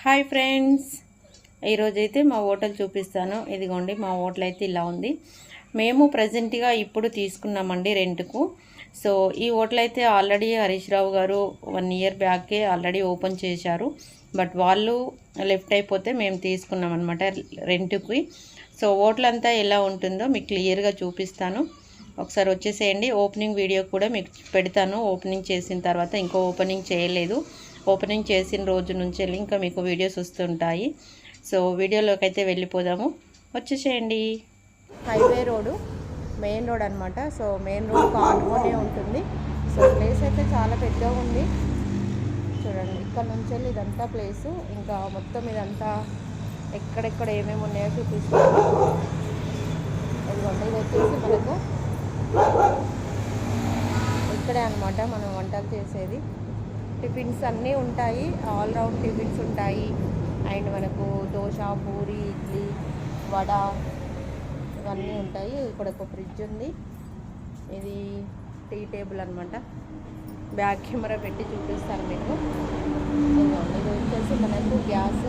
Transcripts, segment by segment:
Hi friends, ఈరోజైతే మా hotel చూపిస్తాను. ఇదిగోండి మా హోటల్ అయితే ఇలా ఉంది. మేము ప్రజెంట్గా ఇప్పుడు తీసుకున్నామండి రెంట్కు. సో ఈ హోటల్ అయితే ఆల్రెడీ హరీష్ రావు గారు 1 ఇయర్ బ్యాకే ఆల్రెడీ ఓపెన్ చేశారు. బట్ వాళ్ళు లెఫ్ట్ అయిపోతే మేము తీసుకున్నాం అనమాట రెంట్కి. సో హోటల్ అంతా ఎలా ఉంటుందో మీకు క్లియర్గా చూపిస్తాను. ఒకసారి వచ్చేసేయండి. ఓపెనింగ్ వీడియో కూడా మీకు పెడతాను. ఓపెనింగ్ చేసిన తర్వాత ఇంకో ఓపెనింగ్ చేయలేదు. ఓపెనింగ్ చేసిన రోజు నుంచి ఇంకా మీకు వీడియోస్ వస్తుంటాయి. సో వీడియోలోకి అయితే వెళ్ళిపోదాము. వచ్చేసేయండి. హైవే రోడ్, మెయిన్ రోడ్ అనమాట. సో మెయిన్ రోడ్ ఆనుకునే ఉంటుంది. సో ప్లేస్ అయితే చాలా పెద్దగా ఉంది. చూడండి, ఇక్కడ నుంచి వెళ్ళి ఇదంతా ప్లేసు. ఇంకా మొత్తం ఇదంతా ఎక్కడెక్కడ ఏమేమి ఉన్నాయో చూపిస్తాను. ఇదిగోండి, ఇది వచ్చేసి మనకు ఇక్కడే అనమాట మనం వంటలు చేసేది. టిఫిన్స్ అన్నీ ఉంటాయి, ఆల్ రౌండ్ టిఫిన్స్ ఉంటాయి. అండ్ మనకు దోశ, పూరి, ఇడ్లీ, వడ ఇవన్నీ ఉంటాయి. ఇక్కడ ఒక ఫ్రిడ్జ్ ఉంది. ఇది టీ టేబుల్ అనమాట. బ్యాక్ కెమెరా పెట్టి చూపిస్తాను మీకు. ఇది వచ్చేసి మనకు గ్యాస్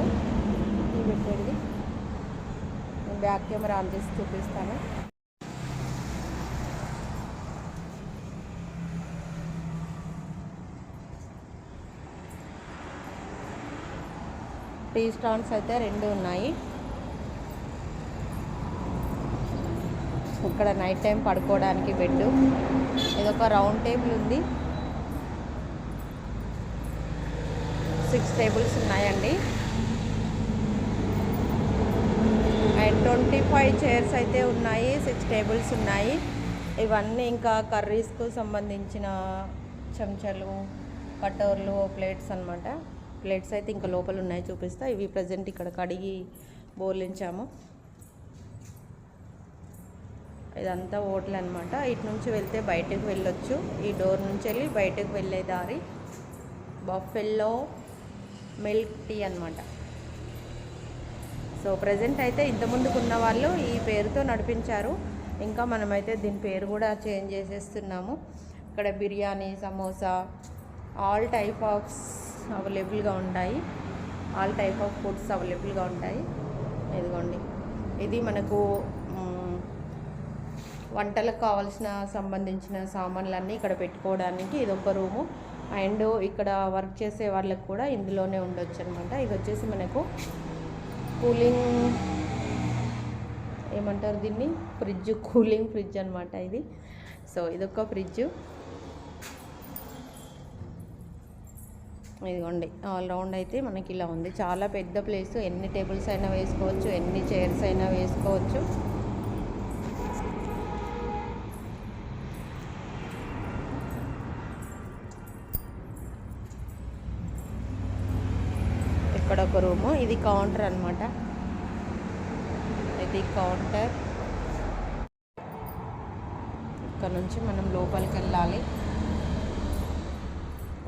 టీ పెట్టేది. బ్యాక్ కెమెరా ఆన్ చేసి చూపిస్తాను. టీ స్టాండ్స్ అయితే 2 ఉన్నాయి. ఇక్కడ నైట్ టైం పడుకోవడానికి బెడ్. ఇదొక రౌండ్ టేబుల్ ఉంది. 6 టేబుల్స్ ఉన్నాయండి. అండ్ 25 చైర్స్ అయితే ఉన్నాయి. 6 టేబుల్స్ ఉన్నాయి. ఇవన్నీ ఇంకా కర్రీస్కు సంబంధించిన చెంచాలు, కటోర్లు, ప్లేట్స్ అనమాట. ప్లేట్స్ అయితే ఇంకా లోపల ఉన్నాయి, చూపిస్తా. ఇవి ప్రజెంట్ ఇక్కడ కడిగి బోర్లించాము. ఇదంతా హోటల్ అనమాట. ఇటు నుంచి వెళ్తే బయటకు వెళ్ళొచ్చు. ఈ డోర్ నుంచి వెళ్ళి బయటకు వెళ్ళే దారి బఫెల్లో మిల్క్ టీ అనమాట. సో ప్రజెంట్ అయితే ఇంతకుముందుకు ఉన్న వాళ్ళు ఈ పేరుతో నడిపించారు. ఇంకా మనమైతే దీని పేరు కూడా చేంజ్ చేసేస్తున్నాము. ఇక్కడ biryani, samosa, all type offs అవైలబుల్గా ఉంటాయి. ఆల్ టైప్ ఆఫ్ ఫుడ్స్ అవైలబుల్గా ఉంటాయి. ఇదిగోండి, ఇది మనకు వంటలకు కావాల్సిన సంబంధించిన సామాన్లన్నీ ఇక్కడ పెట్టుకోవడానికి ఇదొక రూము. అండ్ ఇక్కడ వర్క్ చేసే వాళ్ళకి కూడా ఇందులోనే ఉండొచ్చు అనమాట. ఇది వచ్చేసి మనకు కూలింగ్ ఏమంటారు దీన్ని, ఫ్రిడ్జ్, కూలింగ్ ఫ్రిడ్జ్ అనమాట ఇది. సో ఇదొక ఫ్రిడ్జ్. ఇదిగోండి, ఆల్ రౌండ్ అయితే మనకి ఇలా ఉంది. చాలా పెద్ద ప్లేస్. ఎన్ని టేబుల్స్ అయినా వేసుకోవచ్చు, ఎన్ని చైర్స్ అయినా వేసుకోవచ్చు. ఇక్కడ ఒక రూము. ఇది కౌంటర్ అనమాట. ఇది కౌంటర్. ఇక్కడ నుంచి మనం లోపలికి వెళ్ళాలి.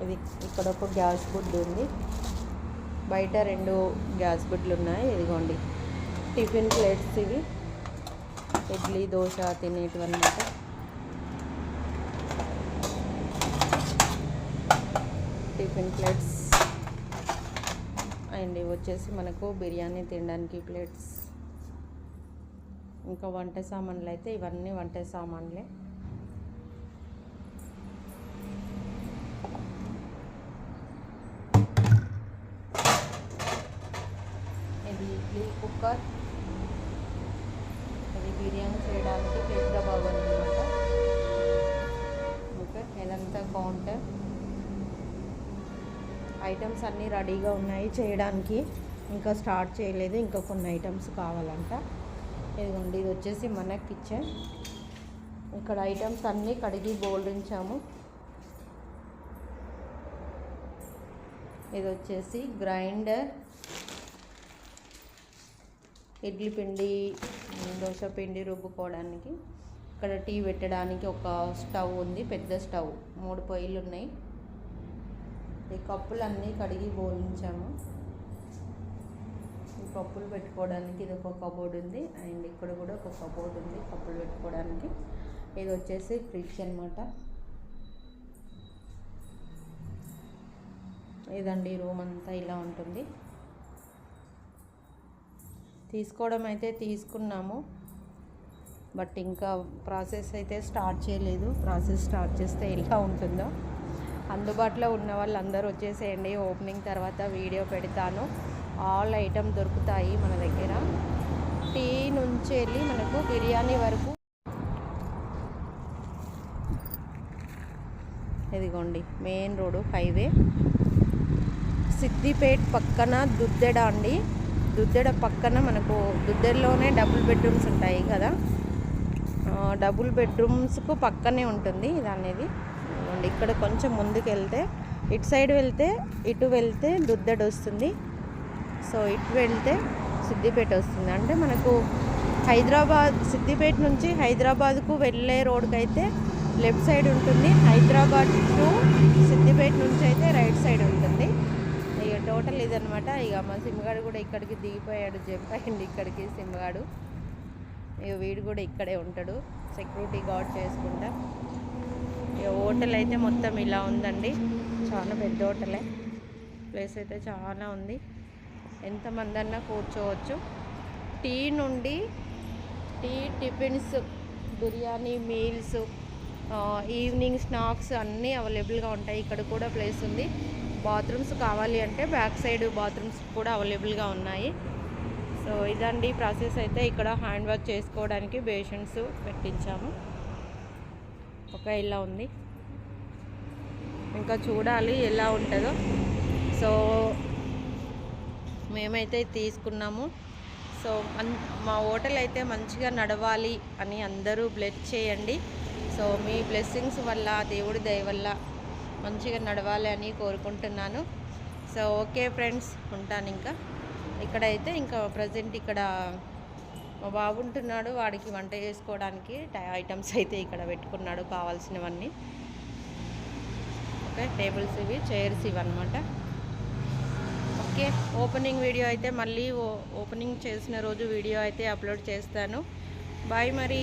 ఇది ఇక్కడ ఒక గ్యాస్ బుడ్డు ఉంది. బయట 2 గ్యాస్ బుడ్లు ఉన్నాయి. ఇదిగోండి, టిఫిన్ ప్లేట్స్ ఇవి. ఇడ్లీ, దోశ తినేటివన్నమాట. Tiffin plates. అండ్ ఇవి వచ్చేసి మనకు బిర్యానీ తినడానికి ప్లేట్స్. ఇంకా వంట సామాన్లు అయితే ఇవన్నీ వంట సామాన్లే. ఇడ్లీ కుక్కర్. ఇది బిర్యానీ చేయడానికి పెద్ద బాగుంది అనమాట. ఓకే, ఇదంతా కౌంటర్. ఐటమ్స్ అన్నీ రెడీగా ఉన్నాయి చేయడానికి. ఇంకా స్టార్ట్ చేయలేదు, ఇంకా కొన్ని ఐటమ్స్ కావాలంట. ఇదిగోండి, ఇది వచ్చేసి మన కిచెన్. ఇక్కడ ఐటమ్స్ అన్నీ కడిగి బోల్డించాము. ఇది వచ్చేసి గ్రైండర్, ఇడ్లీ పిండి, దోశ పిండి రుబ్బుకోవడానికి. ఇక్కడ టీ పెట్టడానికి ఒక స్టవ్ ఉంది, పెద్ద స్టవ్. 3 పొయ్యిలు ఉన్నాయి. ఈ కప్పులన్నీ కడిగి బోలించాము. ఈ కప్పులు పెట్టుకోవడానికి ఇది ఒక కబోర్డ్ ఉంది. అండ్ ఇక్కడ కూడా ఒక కబోర్డ్ ఉంది కప్పులు పెట్టుకోవడానికి. ఇది వచ్చేసి ఫ్రిడ్జ్ అనమాట. ఇదండి రూమ్ అంతా ఇలా ఉంటుంది. తీసుకోవడం అయితే తీసుకున్నాము, బట్ ఇంకా ప్రాసెస్ అయితే స్టార్ట్ చేయలేదు. ప్రాసెస్ స్టార్ట్ చేస్తే ఎలా ఉంటుందో. అందుబాటులో ఉన్న వాళ్ళందరూ వచ్చేసేయండి. ఓపెనింగ్ తర్వాత వీడియో పెడతాను. ఆల్ ఐటమ్ దొరుకుతాయి మన దగ్గర. టీ నుంచి వెళ్ళి మనకు బిర్యానీ వరకు. ఇదిగోండి మెయిన్ రోడ్డు, హైవే. సిద్దిపేట్ పక్కన దుద్దెడ అండి. దుద్దెడ పక్కన మనకు దుద్దెడలోనే డబుల్ బెడ్రూమ్స్ ఉంటాయి కదా, డబుల్ బెడ్రూమ్స్కు పక్కనే ఉంటుంది ఇది అనేది. ఇక్కడ కొంచెం ముందుకు వెళ్తే, ఇటు సైడ్ వెళ్తే, ఇటు వెళ్తే దుద్దెడ వస్తుంది. సో ఇటు వెళ్తే సిద్దిపేట వస్తుంది. అంటే మనకు హైదరాబాద్, సిద్దిపేట నుంచి హైదరాబాద్కు వెళ్ళే రోడ్కి అయితే లెఫ్ట్ సైడ్ ఉంటుంది. హైదరాబాద్ టు సిద్దిపేట నుంచి అయితే రైట్ సైడ్ ఉంటుంది. ఇక టోటల్ ఇదనమాట. ఇక మా సిమ్గాడు కూడా ఇక్కడికి దిగిపోయాడు, జంప్ అయింది ఇక్కడికి సిమ్గాడు. ఇక వీడు కూడా ఇక్కడే ఉంటాడు సెక్యూరిటీ గార్డ్ చేసుకుంటా. ఇక హోటల్ అయితే మొత్తం ఇలా ఉందండి. చాలా పెద్ద హోటలే. ప్లేస్ అయితే చాలా ఉంది. ఎంతమంది అన్నా కూర్చోవచ్చు. టీ నుండి tiffins, biryani, meals, evening snacks అన్నీ అవైలబుల్గా ఉంటాయి. ఇక్కడ కూడా ప్లేస్ ఉంది. బాత్రూమ్స్ కావాలి అంటే బ్యాక్ సైడ్ బాత్రూమ్స్ కూడా అవైలబుల్గా ఉన్నాయి. సో ఇదండి ప్రాసెస్. అయితే ఇక్కడ హ్యాండ్ వాష్ చేసుకోవడానికి బేషన్స్ పెట్టించాము. ఇలా ఉంది. ఇంకా చూడాలి ఎలా ఉంటుందో. సో మేమైతే తీసుకున్నాము. సో మా హోటల్ అయితే మంచిగా నడవాలి అని అందరూ బ్లెస్ చేయండి. సో మీ బ్లెస్సింగ్స్ వల్ల, దేవుడి దయ వల్ల మంచిగా నడవాలి అని కోరుకుంటున్నాను. సో ఓకే ఫ్రెండ్స్, ఉంటాను. ఇక్కడైతే ఇంకా ప్రజెంట్ ఇక్కడ మా బాబు ఉంటున్నాడు. వాడికి వంట చేసుకోవడానికి ఐటమ్స్ అయితే ఇక్కడ పెట్టుకున్నాడు కావాల్సినవన్నీ. ఓకే, టేబుల్స్ ఇవి, చైర్స్ ఇవన్నమాట. ఓకే, ఓపెనింగ్ వీడియో అయితే మళ్ళీ ఓపెనింగ్ చేసిన రోజు వీడియో అయితే అప్లోడ్ చేస్తాను. బాయ్ మరి.